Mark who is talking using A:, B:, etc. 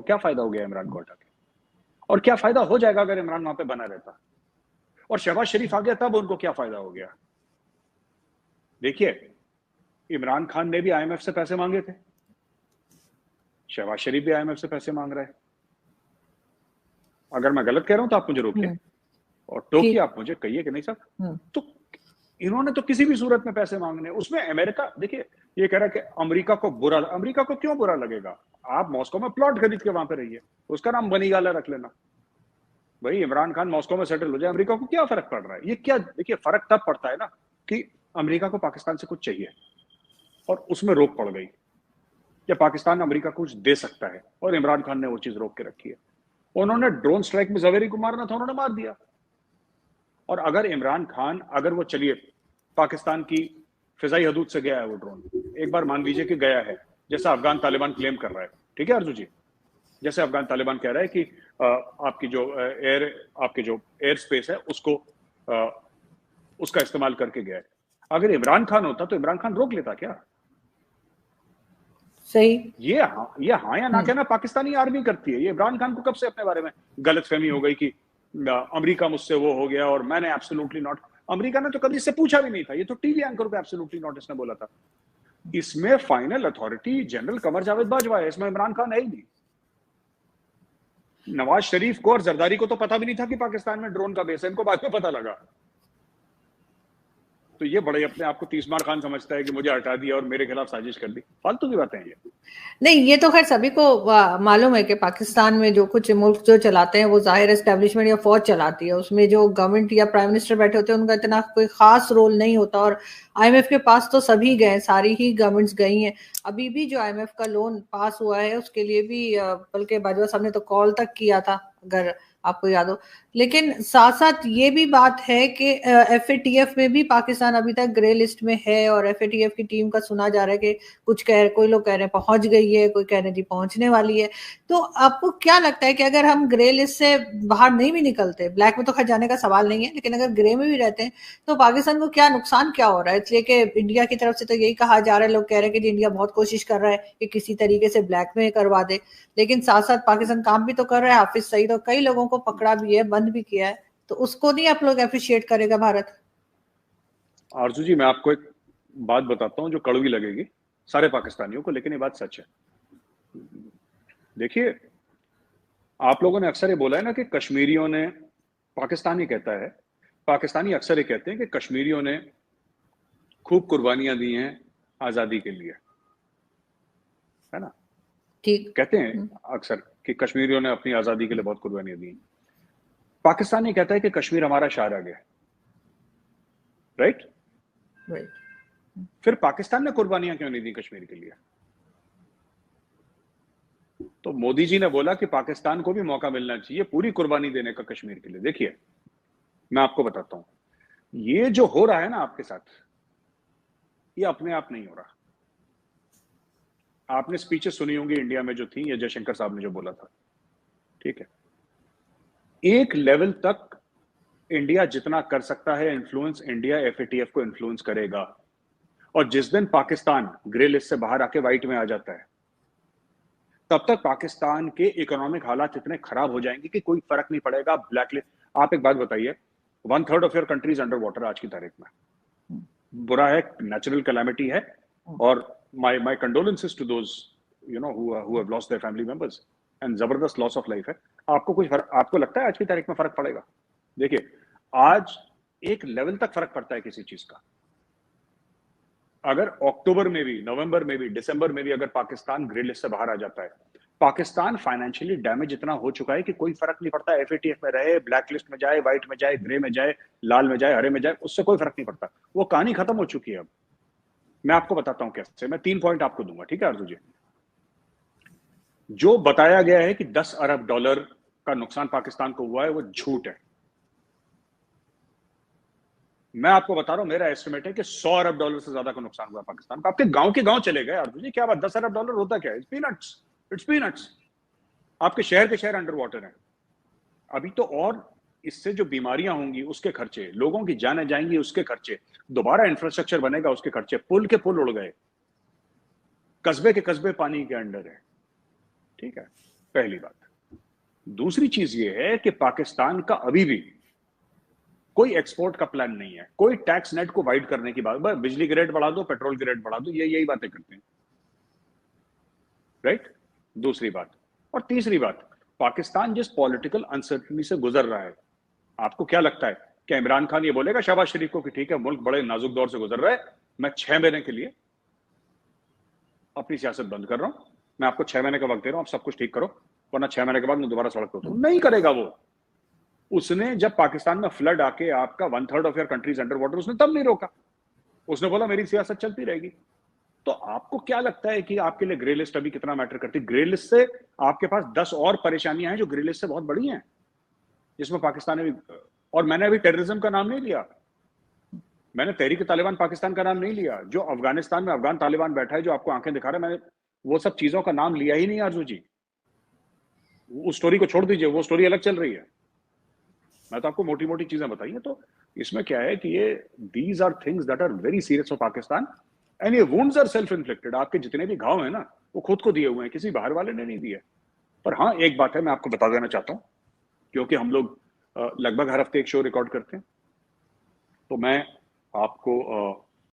A: क्या फायदा हो गया इमरान को हटा के, और क्या फायदा हो जाएगा अगर इमरान वहां पे बना रहता, और शहबाज शरीफ आ गया तब उनको क्या फायदा हो गया। देखिए, इमरान खान ने भी आईएमएफ से पैसे मांगे थे, शहबाज शरीफ भी आईएमएफ से पैसे मांग रहा है। अगर मैं गलत कह रहा हूं तो आप मुझे रोकिए और टोकिए, आप मुझे कहिए कि नहीं साहब। तो इन्होंने तो किसी भी सूरत में पैसे मांगने, उसमें अमेरिका, देखिए ये कह रहा है कि अमेरिका को क्यों बुरा लगेगा, आप मॉस्को में प्लॉट खरीद के वहां पे रहिए, उसका नाम बनीगाला रख लेना, भाई इमरान खान मॉस्को में सेटल हो जाए, अमेरिका को क्या फर्क पड़ रहा है। ये क्या, देखिए फर्क तब पड़ता है ना कि अमेरिका को पाकिस्तान से कुछ चाहिए और उसमें रोक पड़ गई, या पाकिस्तान अमेरिका को कुछ दे सकता है और इमरान खान ने वो चीज रोक के रखी है। उन्होंने ड्रोन स्ट्राइक में जवेरी को मारना था, उन्होंने मार दिया। और अगर इमरान खान, अगर वो चलिए पाकिस्तान की फिजाई हदूद से गया है वो ड्रोन, एक बार मान लीजिए कि गया है, जैसा अफगान तालिबान क्लेम कर रहा है, ठीक है अर्जु जी, जैसे अफगान तालिबान कह रहा है कि आपकी जो एयर स्पेस है उसको उसका इस्तेमाल करके गया है। अगर इमरान खान होता तो इमरान खान रोक लेता क्या?
B: सही।
A: ये हाँ या ना कहना पाकिस्तानी आर्मी करती है। ये इमरान खान को कब से अपने बारे में गलतफहमी हो गई कि अमेरिका मुझसे वो हो गया और मैंने एब्सोल्युटली नॉट, अमेरिका ने तो कभी इससे पूछा भी नहीं था, ये तो टीवी एंकर पे एब्सोल्युटली नॉट इसने बोला था। इसमें final authority general Qamar Javed Bajwa है, इसमें इमरान खान है ही नहीं। नवाज शरीफ को और जरदारी को तो पता भी नहीं था कि पाकिस्तान में ड्रोन का बेस है, इनको बाद में पता लगा। तो ये बड़े अपने आप को तीसमार खान समझता है कि मुझे हटा दिया और मेरे खिलाफ साजिश कर दी, फालतू की बातें हैं ये।
B: नहीं, ये तो खैर सभी को मालूम है कि पाकिस्तान में जो कुछ मुल्क जो चलाते हैं वो जाहिर एस्टेब्लिशमेंट या फौज चलाती है, उसमें जो गवर्नमेंट या प्राइम मिनिस्टर बैठे होते हैं उनका इतना कोई खास रोल नहीं होता। और आईएमएफ के पास तो सभी गए, सारी ही गवर्नमेंट्स गई हैं। अभी भी जो आईएमएफ का लोन पास हुआ है उसके लिए भी बल्कि बाजवा साहब ने तो कॉल तक किया था, अगर आपको याद हो। लेकिन साथ साथ ये भी बात है कि एफएटीएफ में भी पाकिस्तान अभी तक ग्रे लिस्ट में है, और एफएटीएफ की टीम का सुना जा रहा है कि कोई लोग कह रहे हैं पहुंच गई है, कोई कह रहे हैं जी पहुंचने वाली है। तो आपको क्या लगता है कि अगर हम ग्रे लिस्ट से बाहर नहीं भी निकलते, ब्लैक में तो खा जाने का सवाल नहीं है, लेकिन अगर ग्रे में भी रहते हैं तो पाकिस्तान को क्या नुकसान क्या हो रहा है? इसलिए कि इंडिया की तरफ से तो यही कहा जा रहा है, लोग कह रहे हैं कि इंडिया बहुत कोशिश कर रहा है कि किसी तरीके से ब्लैक में करवा दे, लेकिन साथ साथ पाकिस्तान काम भी तो कर रहा है। हाफिज सईद और कई लोगों को पकड़ा भी है, बंद भी किया है, तो उसको नहीं आप लोग अप्रिशिएट करेगा भारत?
A: आरजू जी, मैं आपको एक बात बताता हूं जो कड़वी लगेगी सारे पाकिस्तानियों को, लेकिन ये बात सच है। देखिए, आप लोगों ने अक्सर ये बोला है ना कि कश्मीरियों ने, पाकिस्तानी कहता है, पाकिस्तानी अक्सर ये कहते हैं कि कश्मीरियों ने खूब कुर्बानियां दी हैं आजादी के लिए, है ना,
B: ठीक
A: कहते हैं अक्सर कि कश्मीरियों ने अपनी आजादी के लिए बहुत कुर्बानियां दी। पाकिस्तानी कहता है कि कश्मीर हमारा शार आ गया, राइट? फिर पाकिस्तान ने कुर्बानियां क्यों नहीं दी कश्मीर के लिए? तो मोदी जी ने बोला कि पाकिस्तान को भी मौका मिलना चाहिए पूरी कुर्बानी देने का कश्मीर के लिए। देखिए, मैं आपको बताता हूं, ये जो हो रहा है ना आपके साथ, ये अपने आप नहीं हो रहा। आपने स्पीचेस सुनी होंगी इंडिया में जो थी, या जयशंकर साहब ने जो बोला था, ठीक है, एक लेवल तक इंडिया जितना कर सकता है इन्फ्लुएंस, इंडिया एफएटीएफ को इन्फ्लुएंस करेगा। और जिस दिन पाकिस्तान ग्रे लिस्ट से बाहर आके व्हाइट में आ जाता है, तब तक पाकिस्तान के इकोनॉमिक हालात इतने खराब हो जाएंगे कि कोई फर्क नहीं पड़ेगा। ब्लैक लिस्ट, आप एक बात बताइए, 1/3 of your country is under water आज की तारीख में। बुरा है, नेचुरल कैलामिटी है, और my condolences to those you know who have lost their family members, and जबरदस्त लॉस ऑफ लाइफ है। आपको लगता है आज की तारीख में फर्क पड़ेगा? देखिए, आज एक लेवल तक फर्क पड़ता है किसी चीज का। अगर अक्टूबर में भी, नवंबर में भी, दिसंबर में भी अगर पाकिस्तान ग्रे लिस्ट से बाहर आ जाता है, पाकिस्तान फाइनेंशियली डैमेज इतना हो चुका है कि कोई फर्क नहीं पड़ता एफएटीएफ में रहे, ब्लैक लिस्ट में जाए, व्हाइट में जाए, ग्रे में जाए, लाल में जाए, हरे में जाए, उससे कोई फर्क नहीं पड़ता। वो कहानी खत्म हो चुकी है। अब मैं आपको बताता हूं कैसे। मैं 3 पॉइंट आपको दूंगा, ठीक है अर्जु जी? जो बताया गया है कि 10 अरब डॉलर का नुकसान पाकिस्तान को हुआ है, वो झूठ है। मैं आपको बता रहा हूं, मेरा एस्टिमेट है कि 100 अरब डॉलर से ज्यादा का नुकसान हुआ पाकिस्तान को। आपके गांव के गांव चले गए अर्जुन जी, क्या बात, 10 अरब डॉलर होता क्या है? It's peanuts. आपके शहर के शहर अंडर वाटर है अभी तो। और इससे जो बीमारियां होंगी उसके खर्चे, लोगों की जानें जाएंगी उसके खर्चे, दोबारा इंफ्रास्ट्रक्चर बनेगा उसके खर्चे, पुल के पुल उड़ गए, कस्बे के कस्बे पानी के अंडर है, ठीक है? पहली बात। दूसरी चीज ये है कि पाकिस्तान का अभी भी कोई एक्सपोर्ट का प्लान नहीं है, कोई टैक्स नेट को वाइड करने की बात, बिजली की रेट बढ़ा दो, पेट्रोल की रेट बढ़ा दो, यही बातें करते हैं, राइट। दूसरी बात। और तीसरी बात, पाकिस्तान जिस पॉलिटिकल अनसर्टनिटी से गुजर रहा है, आपको क्या लगता है कि इमरान खान ये बोलेगा शहबाज शरीफ को कि ठीक है मुल्क बड़े नाजुक दौर से गुजर रहा है, मैं 6 महीने के लिए अपनी सियासत बंद कर रहा हूं, मैं आपको 6 महीने का वक्त दे रहा हूं, आप सब कुछ ठीक करो, वरना 6 महीने के बाद मैं दोबारा सड़क पर उतरूं? नहीं करेगा वो। उसने जब पाकिस्तान में फ्लड आके आपका 1/3 of your country's under water, उसने तब नहीं रोका, उसने बोला मेरी सियासत चलती रहेगी। तो आपको क्या लगता है कि आपके लिए ग्रे लिस्ट अभी कितना मैटर करती है? ग्रे लिस्ट से आपके पास 10 और परेशानियां हैं जो ग्रे लिस्ट से बहुत बड़ी हैं, जिसमें पाकिस्तान ने भी, और मैंने अभी टेररिज्म का नाम नहीं लिया, मैंने तहरीक तालिबान पाकिस्तान का नाम नहीं लिया, जो अफगानिस्तान में अफगान तालिबान बैठा है जो आपको आंखें दिखा रहा है, मैंने वो सब चीजों का नाम लिया ही नहीं आरजू जी। उस स्टोरी को छोड़ दीजिए, वो स्टोरी अलग चल रही है, मैं तो आपको मोटी मोटी चीजें बताई हैं। तो इसमें क्या है कि ये these are things that are very serious for Pakistan, and ये वुंड्स आर सेल्फ इन्फ्लिक्टेड। आपके जितने भी घाव हैं ना, वो खुद को दिए हुए हैं, किसी बाहर वाले ने नहीं दिए। पर हाँ, एक बात है मैं आपको बता देना चाहता हूँ, क्योंकि हम लोग लगभग हर हफ्ते एक शो रिकॉर्ड करते हैं, तो मैं आपको